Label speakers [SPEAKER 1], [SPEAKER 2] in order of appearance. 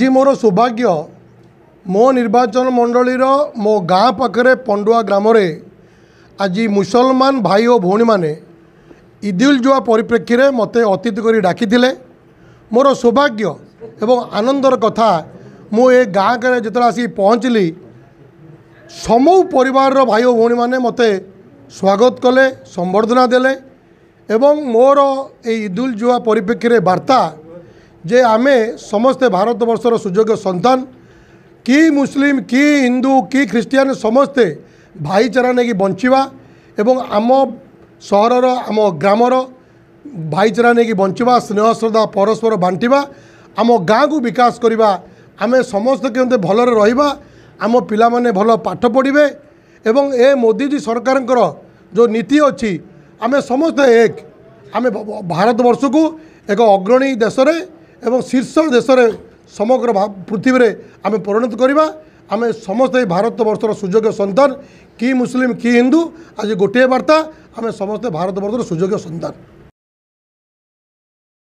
[SPEAKER 1] आज मोर सौभाग्य मो निर्वाचन मंडलीर मो गाँ पाखे पंडुआ ग्राम आज मुसलमान भाई और भौणी मैंने ईदुल जुहा परिप्रेक्षी में मत अतिथि कर डाकी मोर सौभाग्य एवं आनंदर कथा मु ए गाँ के जो आसी पहुँचली समू परिवार भाई और भौणी मैंने मत स्वागत कले संबर्धना देले एवं मोर ईदुल जुहा परिप्रेक्षी में वार्ता जे आमे समस्ते भारत वर्षर सुजोग्य संतान कि मुस्लिम कि हिंदू कि ख्रिस्टियान समस्ते भाईचारा नहीं बंचिबा एवं आम सहरर आम ग्रामर भाईचारा नहीं बंचिबा स्नेह श्रद्धा परस्पर बांटिबा आम गाँ को विकास करवा आमे समस्ते केमते भलरे रहिबा आम पिला माने भल पाठ पढ़िबे एवं ए मोदी जी सरकार जो नीति अच्छी आमे समस्ते एक आमे भारत वर्ष को एक अग्रणी देश रे एवं शीर्ष देश रे समग्र पृथ्वी रे आमे परिणत करवा आमे समस्ते भारत वर्षर सुजोग्य संतान कि मुस्लिम कि हिंदू आज गोटे वार्ता आमे समस्ते भारत वर्षर सुजोग्य संतान।